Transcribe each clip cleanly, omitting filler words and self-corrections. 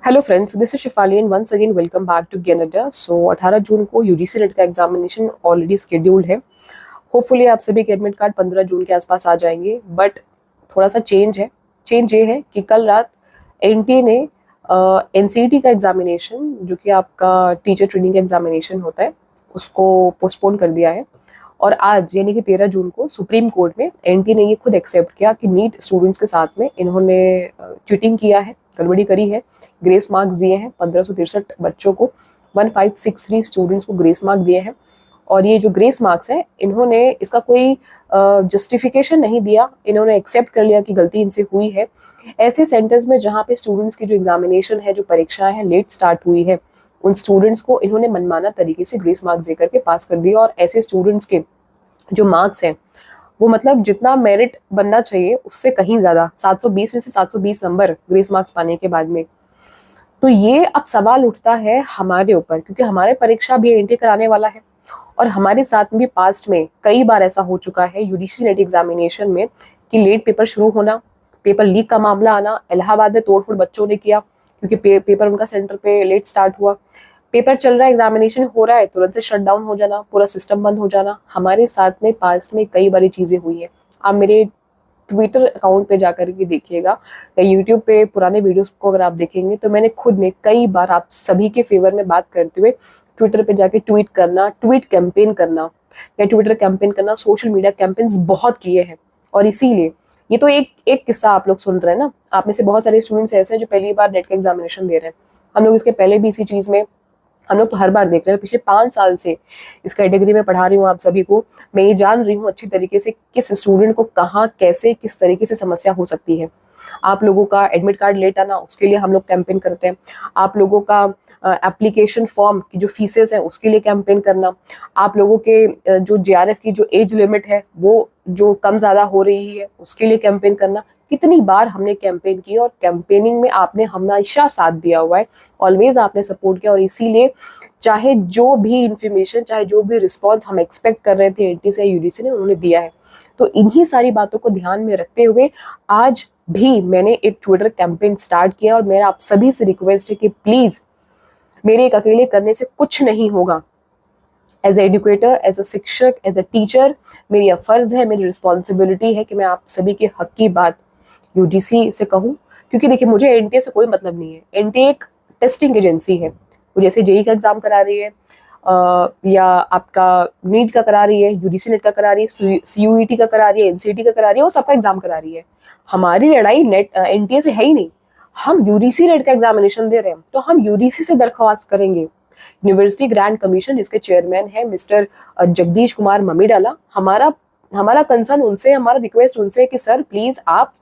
Hello friends, this is Shifali and once again welcome back to Canada. So 18 June को UGC NET का examination already scheduled है। Hopefully आप सभी के admit card 15 जून के आसपास आ जाएंगे। बट थोड़ा सा चेंज है। चेंज ये है कि कल रात एनटीए ने एनसीईटी का एग्जामिनेशन, जो कि आपका टीचर ट्रेनिंग का एग्जामिनेशन होता है, उसको पोस्टपोन कर दिया है। और आज यानी कि 13 जून को सुप्रीम कोर्ट में एनटीए ने ये खुद एक्सेप्ट किया कि नीट स्टूडेंट्स के साथ में इन्होंने चीटिंग किया है, गड़बड़ी करी है। ग्रेस मार्क्स दिए हैं 1563 बच्चों को, 1563 स्टूडेंट्स को ग्रेस मार्क दिए हैं। और ये जो ग्रेस मार्क्स है, इन्होंने इसका कोई जस्टिफिकेशन नहीं दिया, इन्होंने एक्सेप्ट कर लिया कि गलती इनसे हुई है। ऐसे सेंटर्स में जहाँ पे स्टूडेंट्स की जो एग्जामिनेशन है, जो परीक्षाएं हैं, लेट स्टार्ट हुई है, उन स्टूडेंट्स को इन्होंने मनमाना तरीके से ग्रेस मार्क्स देकर के पास कर दिया। और ऐसे स्टूडेंट्स के जो मार्क्स हैं वो मतलब जितना मेरिट बनना चाहिए उससे कहीं ज़्यादा, 720 में से 720 नंबर ग्रेस मार्क्स पाने के बाद में। तो ये अब सवाल उठता है हमारे ऊपर, क्योंकि हमारे परीक्षा भी एनटीए कराने वाला है। और हमारे साथ में भी पास्ट में कई बार ऐसा हो चुका है यूजीसी नेट एग्जामिनेशन में कि लेट पेपर शुरू होना, पेपर लीक का मामला आना। इलाहाबाद में तोड़फोड़ बच्चों ने किया क्योंकि पेपर उनका सेंटर पे लेट स्टार्ट हुआ। पेपर चल रहा है, एग्जामिनेशन हो रहा है, तुरंत से शट डाउन हो जाना, पूरा सिस्टम बंद हो जाना। हमारे साथ में पास्ट में कई बारी चीज़ें हुई हैं। आप मेरे ट्विटर अकाउंट पे जाकर के देखिएगा या यूट्यूब पे पुराने वीडियोस को अगर आप देखेंगे तो मैंने खुद ने कई बार आप सभी के फेवर में बात करते हुए ट्विटर पे जाके ट्वीट करना, ट्वीट कैंपेन करना या ट्विटर कैंपेन करना, सोशल मीडिया कैंपेन्स बहुत किए हैं। और इसीलिए ये तो एक किस्सा आप लोग सुन रहे हैं ना। आप में से बहुत सारे स्टूडेंट्स ऐसे हैं जो पहली बार नेट का एग्जामिनेशन दे रहे हैं। हम लोग इसके पहले भी इसी चीज़ में, हम लोग तो हर बार देख रहे हैं। पिछले 5 साल से इस कैटेगरी में पढ़ा रही हूँ आप सभी को। मैं ये जान रही हूँ अच्छी तरीके से किस स्टूडेंट को कहाँ, कैसे, किस तरीके से समस्या हो सकती है। आप लोगों का एडमिट कार्ड लेट आना, उसके लिए हम लोग कैंपेन करते हैं। आप लोगों का एप्लीकेशन फॉर्म की जो फीसेस हैं उसके लिए कैंपेन करना। आप लोगों के जो जेआरएफ की जो एज लिमिट है वो जो कम ज़्यादा हो रही है उसके लिए कैंपेन करना। कितनी बार हमने कैंपेन की और कैंपेनिंग में आपने हमेशा साथ दिया हुआ है, ऑलवेज आपने सपोर्ट किया। और इसीलिए चाहे जो भी इंफॉर्मेशन, चाहे जो भी रिस्पॉन्स हम एक्सपेक्ट कर रहे थे एनटी से या यूजीसी ने, उन्होंने दिया है। तो इन्हीं सारी बातों को ध्यान में रखते हुए आज भी मैंने एक ट्विटर कैंपेन स्टार्ट किया। और मेरा आप सभी से रिक्वेस्ट है कि प्लीज़, मेरे एक अकेले करने से कुछ नहीं होगा। As a educator, as a शिक्षक, एज अ टीचर, मेरी फर्ज है, मेरी रिस्पॉन्सिबिलिटी है कि मैं आप सभी के हक की बात यूजीसी से कहूँ। क्योंकि देखिए, मुझे एनटीए से कोई मतलब नहीं है। एनटीए एक टेस्टिंग एजेंसी है। वो जैसे जेई का एग्जाम करा रही है या आपका नीट का करा रही है, यूजीसी नेट का करा रही है, सीयूईटी का करा रही है, एनसीईटी का करा रही है, वो सबका एग्जाम करा रही है। हमारी लड़ाई नेट एनटीए से है ही नहीं। हम यूजीसी नेट का एग्जामिनेशन दे रहे हैं तो हम यूजीसी से दरख्वास्त करेंगे। यूनिवर्सिटी ग्रांट कमीशन, जिसके चेयरमैन है मिस्टर जगदीश कुमार ममीडाला, हमारा कंसर्न उनसे, हमारा रिक्वेस्ट उनसे है कि सर प्लीज आप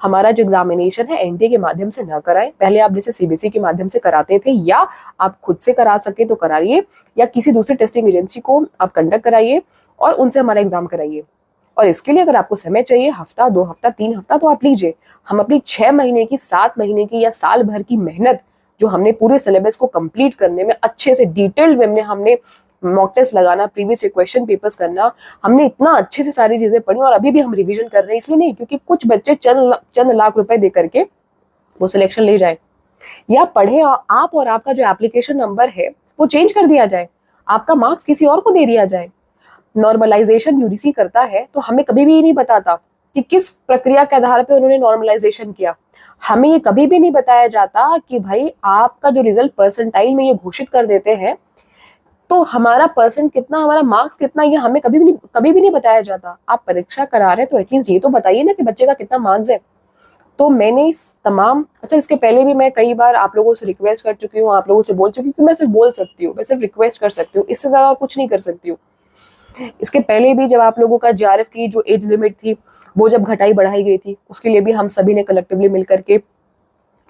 हमारा जो एग्जामिनेशन है एनटीए के माध्यम से ना कराएं। पहले आप जैसे सीबीएसई के माध्यम से कराते थे, या आप खुद से करा सके तो कराइए, या किसी दूसरी टेस्टिंग एजेंसी को आप कंडक्ट कराइए और उनसे हमारा एग्जाम कराइए। और इसके लिए अगर आपको समय चाहिए, हफ्ता, 2 हफ्ता, 3 हफ्ता, तो आप लीजिए। हम अपनी 6 महीने की, 7 महीने की या साल भर की मेहनत, जो हमने पूरे सिलेबस को कंप्लीट करने में अच्छे से डिटेल्ड में हमने मॉक टेस्ट लगाना, प्रीवियस क्वेश्चन पेपर्स करना, हमने इतना अच्छे से सारी चीजें पढ़ी और अभी भी हम रिवीजन कर रहे हैं। इसलिए नहीं क्योंकि कुछ बच्चे चंद लाख रुपए दे करके वो सिलेक्शन ले जाए, या पढ़े आप और आपका जो एप्लीकेशन नंबर है वो चेंज कर दिया जाए, आपका मार्क्स किसी और को दे दिया जाए। नॉर्मलाइजेशन यूजीसी करता है तो हमें कभी भी ये नहीं बताता कि किस प्रक्रिया के आधार पर उन्होंने नॉर्मलाइजेशन किया। हमें ये कभी भी नहीं बताया जाता कि भाई आपका जो रिजल्ट परसेंटाइल में ये घोषित कर देते हैं तो हमारा परसेंट कितना, हमारा मार्क्स कितना, ये हमें कभी भी नहीं बताया जाता। आप परीक्षा करा रहे हैं तो एटलीस्ट ये तो बताइए ना कि बच्चे का कितना मार्क्स है। तो मैंने इस तमाम, अच्छा इसके पहले भी मैं कई बार आप लोगों से रिक्वेस्ट कर चुकी हूँ, आप लोगों से बोल चुकी हूँ कि मैं सिर्फ बोल सकती हूँ, मैं सिर्फ रिक्वेस्ट कर सकती हूँ, इससे ज़्यादा कुछ नहीं कर सकती हूँ। इसके पहले भी जब आप लोगों का जेआरएफ की जो एज लिमिट थी वो जब घटाई बढ़ाई गई थी, उसके लिए भी हम सभी ने कलेक्टिवली मिलकर के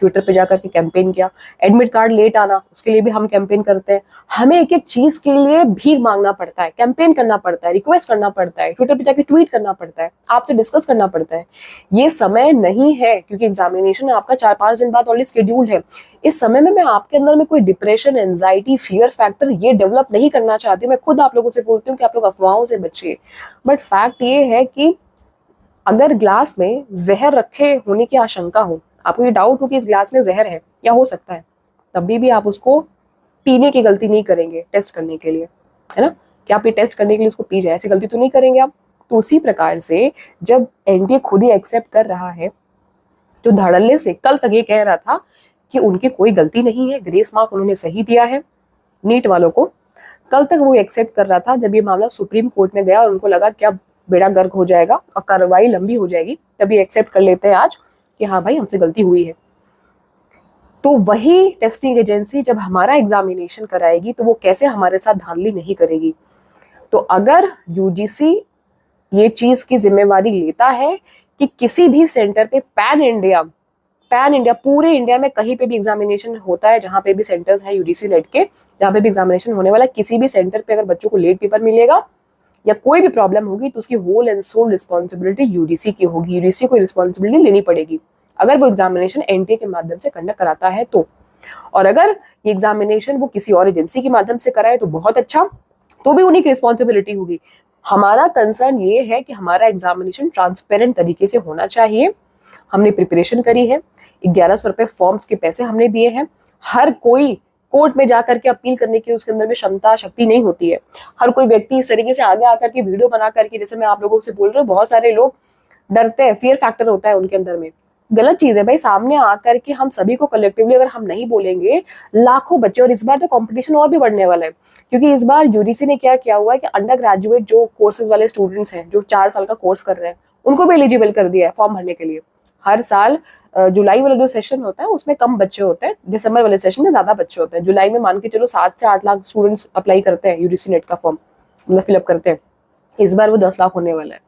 ट्विटर पे जाकर के कैंपेन किया। एडमिट कार्ड लेट आना, उसके लिए भी हम कैंपेन करते हैं। हमें एक एक चीज के लिए भीख मांगना पड़ता है, कैंपेन करना पड़ता है, रिक्वेस्ट करना पड़ता है, ट्विटर पे जाके ट्वीट करना पड़ता है, आपसे डिस्कस करना पड़ता है। ये समय नहीं है क्योंकि एग्जामिनेशन आपका 4-5 दिन बाद ऑलरेडी शेड्यूल्ड है। इस समय में मैं आपके अंदर में कोई डिप्रेशन, एंजाइटी, फियर फैक्टर ये डेवलप नहीं करना चाहती हूँ। मैं खुद आप लोगों से बोलती हूँ कि आप लोग अफवाहों से बचिए। बट फैक्ट ये है कि अगर ग्लास में जहर रखे होने की आशंका हो, आपको ये डाउट हो कि इस ग्लास में जहर है या हो सकता है, तभी भी आप उसको पीने की गलती नहीं करेंगे टेस्ट करने के लिए, है ना, कि आप ये टेस्ट करने के लिए उसको पी जाए, ऐसी गलती तो नहीं करेंगे आप। तो उसी प्रकार से जब एनडीए खुद ही एक्सेप्ट कर रहा है, जो धड़ल्ले से कल तक ये कह रहा था कि उनकी कोई गलती नहीं है, ग्रेस मार्क उन्होंने सही दिया है नीट वालों को, कल तक वो एक्सेप्ट कर रहा था। जब ये मामला सुप्रीम कोर्ट में गया और उनको लगा कि अब बेड़ा गर्क हो जाएगा और कार्रवाई लंबी हो जाएगी, तभी एक्सेप्ट कर लेते हैं आज कि हाँ भाई हमसे गलती हुई है। तो वही टेस्टिंग एजेंसी जब हमारा एग्जामिनेशन कराएगी तो वो कैसे हमारे साथ धांधली नहीं करेगी। तो अगर यूजीसी ये चीज की जिम्मेवारी लेता है कि किसी भी सेंटर पे पैन इंडिया पूरे इंडिया में कहीं पे भी एग्जामिनेशन होता है, जहां पे भी सेंटर्स हैं यूजीसी नेट के, जहां पे भी एग्जामिनेशन होने वाला, किसी भी सेंटर पे अगर बच्चों को लेट पेपर मिलेगा या कोई भी प्रॉब्लम होगी तो उसकी whole and sole responsibility UGC की होगी। यूजीसी को रिस्पॉन्सिबिलिटी लेनी पड़ेगी अगर वो एग्जामिनेशन एनटीए के माध्यम से कंडक्ट कराता है तो। और अगर ये एग्जामिनेशन वो किसी और एजेंसी के माध्यम से कराए तो बहुत अच्छा, तो भी उन्हीं की रिस्पॉन्सिबिलिटी होगी। हमारा कंसर्न ये है कि हमारा एग्जामिनेशन ट्रांसपेरेंट तरीके से होना चाहिए। हमने प्रिपरेशन करी है, 1100 रुपए फॉर्म्स के पैसे हमने दिए हैं। हर कोई कोर्ट में जाकर के अपील करने की उसके अंदर में क्षमता शक्ति नहीं होती है। हर कोई व्यक्ति इस तरीके से आगे आकर के वीडियो बना करके, जैसे मैं आप लोगों से बोल रही हूँ, बहुत सारे लोग डरते हैं, फियर फैक्टर होता है उनके अंदर में। गलत चीज है भाई, सामने आकर के हम सभी को कलेक्टिवली अगर हम नहीं बोलेंगे, लाखों बच्चे, और इस बार तो कंपटीशन और भी बढ़ने वाला है, क्योंकि इस बार यूजीसी ने क्या किया हुआ है कि अंडर ग्रेजुएट जो कोर्सेज वाले स्टूडेंट्स हैं, जो 4 साल का कोर्स कर रहे हैं, उनको भी एलिजिबल कर दिया है फॉर्म भरने के लिए। हर साल जुलाई वाला जो सेशन होता है उसमें कम बच्चे होते हैं, दिसंबर वाले सेशन में ज्यादा बच्चे होते हैं। जुलाई में मान के चलो 7 से 8 लाख स्टूडेंट्स अप्लाई करते हैं यूजीसी नेट का फॉर्म, मतलब फिलअप करते हैं। इस बार वो 10 लाख होने वाला है,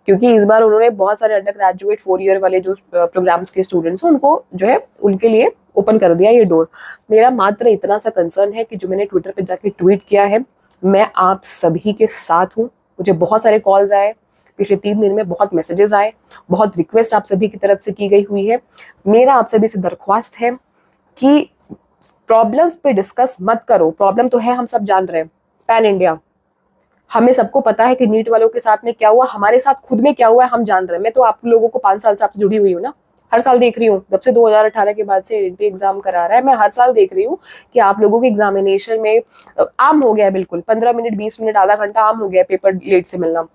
क्योंकि इस बार उन्होंने बहुत सारे अंडर ग्रेजुएट 4 ईयर वाले जो प्रोग्राम्स के स्टूडेंट्स हैं उनको जो है उनके लिए ओपन कर दिया ये डोर। मेरा मात्र इतना सा कंसर्न है कि जो मैंने ट्विटर पे जाके ट्वीट किया है, मैं आप सभी के साथ हूँ। मुझे बहुत सारे कॉल्स आए पिछले 3 दिन में, बहुत मैसेजेस आए, बहुत रिक्वेस्ट आप सभी की तरफ से की गई हुई है। मेरा आप सभी से दरख्वास्त है कि प्रॉब्लम्स पे डिस्कस मत करो। प्रॉब्लम तो है, हम सब जान रहे हैं, पैन इंडिया, हमें सबको पता है कि नीट वालों के साथ में क्या हुआ, हमारे साथ खुद में क्या हुआ है हम जान रहे हैं। मैं तो आप लोगों को 5 साल से आपसे जुड़ी हुई हूँ ना, हर साल देख रही हूँ, जब से 2018 के बाद से एनटीए एग्जाम करा रहा है, मैं हर साल देख रही हूँ कि आप लोगों के एग्जामिनेशन में आम हो गया है, बिल्कुल 15 मिनट 20 मिनट आधा घंटा आम हो गया है पेपर लेट से मिलना,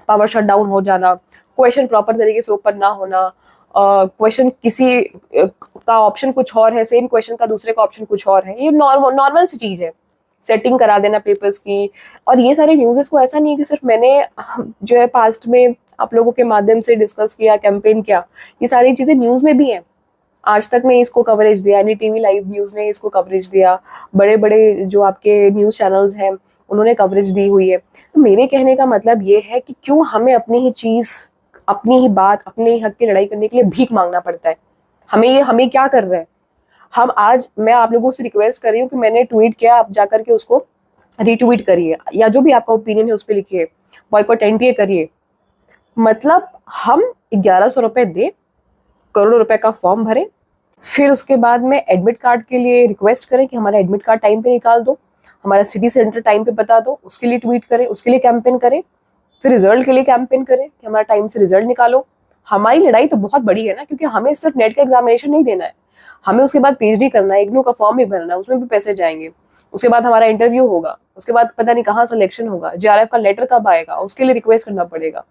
पावर शट डाउन हो जाना, क्वेश्चन प्रॉपर तरीके से ओपन ना होना, क्वेश्चन किसी का ऑप्शन कुछ और है, सेम क्वेश्चन का दूसरे का ऑप्शन कुछ और है, ये नॉर्मल सी चीज है, सेटिंग करा देना पेपर्स की। और ये सारे न्यूज़ेस को ऐसा नहीं है कि सिर्फ मैंने जो है पास्ट में आप लोगों के माध्यम से डिस्कस किया, कैंपेन किया, ये सारी चीजें न्यूज में भी हैं। आज तक ने इसको कवरेज दिया, एनडीटीवी लाइव न्यूज ने इसको कवरेज दिया, बड़े बड़े जो आपके न्यूज चैनल्स हैं उन्होंने कवरेज दी हुई है। तो मेरे कहने का मतलब ये है कि क्यों हमें अपनी ही चीज, अपनी ही बात, अपने ही हक की लड़ाई करने के लिए भीख मांगना पड़ता है। हमें क्या कर रहे हैं हम आज। मैं आप लोगों से रिक्वेस्ट कर रही हूँ कि मैंने ट्वीट किया, आप जाकर के उसको रीट्वीट करिए, या जो भी आपका ओपिनियन है उस पर लिखिए, बॉयकॉट एनटीए करिए। मतलब हम 1100 रुपए दे, करोड़ों रुपए का फॉर्म भरे, फिर उसके बाद में एडमिट कार्ड के लिए रिक्वेस्ट करें कि हमारा एडमिट कार्ड टाइम पे निकाल दो, हमारा सिटी सेंटर टाइम पे बता दो, उसके लिए ट्वीट करें, उसके लिए कैंपेन करें, फिर रिजल्ट के लिए कैंपेन करें कि हमारा टाइम से रिजल्ट निकालो। हमारी लड़ाई तो बहुत बड़ी है ना, क्योंकि हमें सिर्फ नेट का एग्जामिनेशन नहीं देना है, हमें उसके बाद पीएचडी करना है, इग्नू का फॉर्म भी भरना है, उसमें भी पैसे जाएंगे, उसके बाद हमारा इंटरव्यू होगा, उसके बाद पता नहीं कहाँ सिलेक्शन होगा, जेआरएफ का लेटर कब आएगा, उसके लिए रिक्वेस्ट करना पड़ेगा।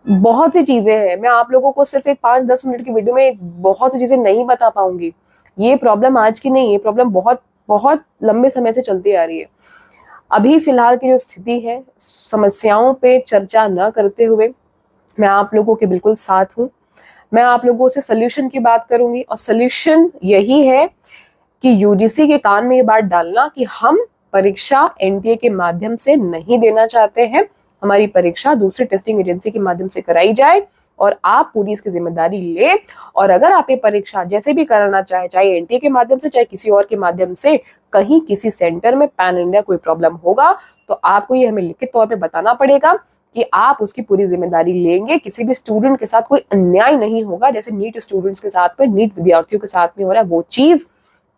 बहुत सी चीजें हैं, मैं आप लोगों को सिर्फ एक 5-10 मिनट की वीडियो में बहुत सी चीजें नहीं बता पाऊंगी। ये प्रॉब्लम आज की नहीं है, प्रॉब्लम बहुत बहुत लंबे समय से चलती आ रही है। अभी फिलहाल की जो स्थिति है, समस्याओं पे चर्चा न करते हुए मैं आप लोगों के बिल्कुल साथ हूँ। मैं आप लोगों से सोल्यूशन की बात करूंगी, और सोल्यूशन यही है कि यूजीसी के कान में ये बात डालना कि हम परीक्षा एनटीए के माध्यम से नहीं देना चाहते हैं, हमारी परीक्षा दूसरी टेस्टिंग एजेंसी के माध्यम से कराई जाए और आप पूरी इसकी जिम्मेदारी ले। और अगर आप ये परीक्षा जैसे भी कराना चाहे, चाहे एनटीए के माध्यम से चाहे किसी और के माध्यम से, कहीं किसी सेंटर में पैन इंडिया कोई प्रॉब्लम होगा तो आपको ये हमें लिखित तौर पे बताना पड़ेगा कि आप उसकी पूरी जिम्मेदारी लेंगे। किसी भी स्टूडेंट के साथ कोई अन्याय नहीं होगा, जैसे नीट स्टूडेंट्स के साथ में, नीट विद्यार्थियों के साथ में हो रहा है, वो चीज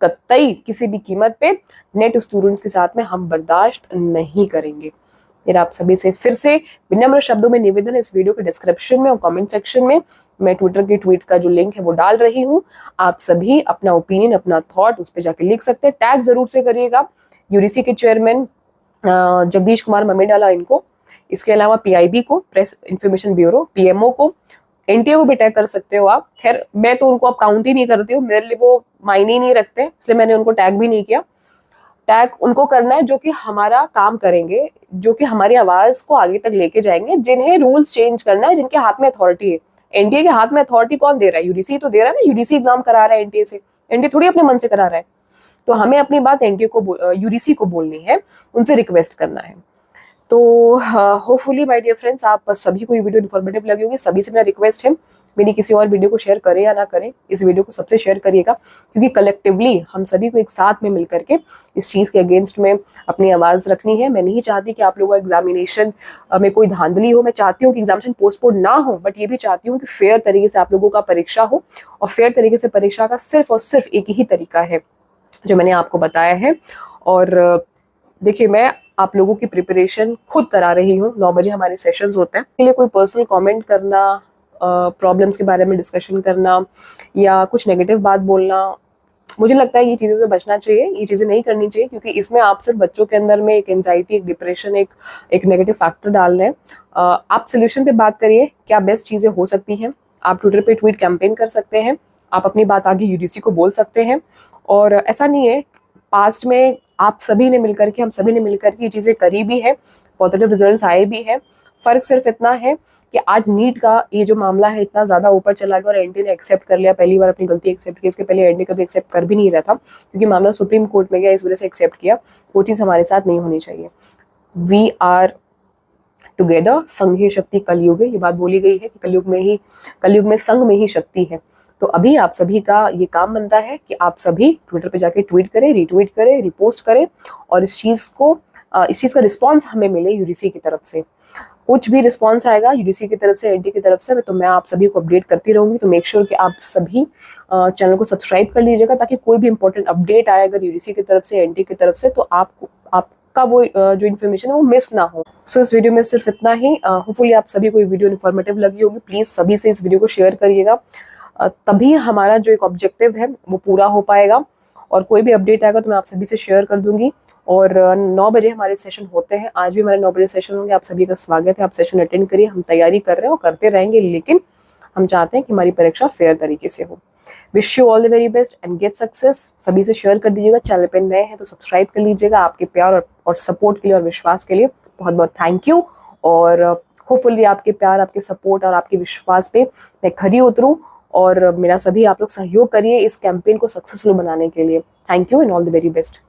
कतई किसी भी कीमत पे नेट स्टूडेंट्स के साथ में हम बर्दाश्त नहीं करेंगे। मेरा आप सभी से फिर से विनम्र शब्दों में निवेदन है, इस वीडियो के डिस्क्रिप्शन में और कमेंट सेक्शन में मैं ट्विटर की ट्वीट का जो लिंक है वो डाल रही हूँ। आप सभी अपना ओपिनियन, अपना थॉट उस पर जाके लिख सकते हैं। टैग जरूर से करिएगा यूडीसी के चेयरमैन जगदीश कुमार ममेडाला इनको, इसके अलावा पीआईबी को, प्रेस इंफॉर्मेशन ब्यूरो, पीएमओ को, एनटीए को भी टैग कर सकते हो आप। खैर मैं तो उनको अब काउंट ही नहीं करती हूँ, मेरे लिए वो मायने ही नहीं रखते, इसलिए मैंने उनको टैग भी नहीं किया। टैग उनको करना है जो कि हमारा काम करेंगे, जो कि हमारी आवाज को आगे तक लेके जाएंगे, जिन्हें रूल्स चेंज करना है, जिनके हाथ में अथॉरिटी है। एनटीए के हाथ में अथॉरिटी कौन दे रहा है? यूडीसी तो दे रहा है ना, यूडीसी एग्जाम करा रहा है एनटीए से, एनटीए थोड़ी अपने मन से करा रहा है। तो हमें अपनी बात एनटीए को, यूडीसी को बोलनी है, उनसे रिक्वेस्ट करना है। तो होपफुली माय डियर फ्रेंड्स, आप सभी को ये वीडियो इन्फॉर्मेटिव लगी होगी। सभी से मेरा रिक्वेस्ट है, मेरी किसी और वीडियो को शेयर करें या ना करें, इस वीडियो को सबसे शेयर करिएगा, क्योंकि कलेक्टिवली हम सभी को एक साथ में मिलकर के इस चीज़ के अगेंस्ट में अपनी आवाज़ रखनी है। मैं नहीं चाहती कि आप लोगों का एग्जामिनेशन में कोई धांधली हो। मैं चाहती हूँ कि एग्जामिनेशन पोस्टपोन ना हो, बट ये भी चाहती हूँ कि फेयर तरीके से आप लोगों का परीक्षा हो। और फेयर तरीके से परीक्षा का सिर्फ और सिर्फ एक ही तरीका है जो मैंने आपको बताया है। और देखिए, मैं आप लोगों की प्रिपरेशन खुद करा रही हूँ। 9 बजे हमारे सेशंस होते हैं। इसके लिए कोई पर्सनल कमेंट करना, प्रॉब्लम्स के बारे में डिस्कशन करना या कुछ नेगेटिव बात बोलना, मुझे लगता है ये चीज़ों से बचना चाहिए, ये चीज़ें नहीं करनी चाहिए, क्योंकि इसमें आप सिर्फ बच्चों के अंदर में एक एंजाइटी, एक डिप्रेशन, एक नेगेटिव फैक्टर डाल रहे हैं। आप सोल्यूशन पे बात करिए, क्या बेस्ट चीज़ें हो सकती हैं। आप ट्विटर पे ट्वीट कैंपेन कर सकते हैं, आप अपनी बात आगे यूडीसी को बोल सकते हैं। और ऐसा नहीं है, पास्ट में आप सभी ने मिलकर के, हम सभी ने मिलकर के ये चीज़ें करी भी है, पॉजिटिव रिजल्ट्स आए भी है। फर्क सिर्फ इतना है कि आज नीट का ये जो मामला है इतना ज़्यादा ऊपर चला गया और एनटीए ने एक्सेप्ट कर लिया, पहली बार अपनी गलती एक्सेप्ट की। इसके पहले एनटीए कभी एक्सेप्ट कर भी नहीं रहा था, क्योंकि मामला सुप्रीम कोर्ट में गया, इस वजह से एक्सेप्ट किया। वो चीज़ हमारे साथ नहीं होनी चाहिए। वी आर टुगेदर, संघे शक्ति कलयुग है, ये बात बोली गई है कि कलयुग में संघ में ही शक्ति है। तो अभी आप सभी का ये काम बनता है कि आप सभी ट्विटर पे जाके ट्वीट करें, रीट्वीट करें, रिपोस्ट करें, और इस चीज़ का रिस्पांस हमें मिले यूडीसी की तरफ से। कुछ भी रिस्पांस आएगा यूडीसी की तरफ से, एनटीए की तरफ से, तो मैं आप सभी को अपडेट करती रहूंगी। तो मेक श्योर कि आप सभी चैनल को सब्सक्राइब कर लीजिएगा, ताकि कोई भी इंपॉर्टेंट अपडेट आए अगर यूडीसी की तरफ से, एनटीए की तरफ से, तो आपका वो जो इन्फॉर्मेशन है वो मिस ना हो। सो इस वीडियो में सिर्फ इतना ही। होपफुली आप सभी को ये वीडियो इन्फॉर्मेटिव लगी होगी। प्लीज़ सभी से इस वीडियो को शेयर करिएगा, तभी हमारा जो एक ऑब्जेक्टिव है वो पूरा हो पाएगा। और कोई भी अपडेट आएगा तो मैं आप सभी से शेयर कर दूंगी। और 9 बजे हमारे सेशन होते हैं, आज भी हमारे 9 बजे सेशन होंगे। आप सभी का स्वागत है, आप सेशन अटेंड करिए। हम तैयारी कर रहे हैं और करते रहेंगे, लेकिन हम चाहते हैं कि हमारी परीक्षा फेयर तरीके से हो। Wish you all the very best and get success. सभी से शेयर कर दीजिएगा। चैनल पे नए हैं तो सब्सक्राइब कर लीजिएगा। आपके प्यार और सपोर्ट के लिए और विश्वास के लिए बहुत बहुत थैंक यू। और होपफुली आपके प्यार, आपके सपोर्ट और आपके विश्वास पे मैं खरी उतरूँ, और मेरा सभी आप लोग सहयोग करिए इस कैंपेन को सक्सेसफुल बनाने के लिए। Thank you and all the very best.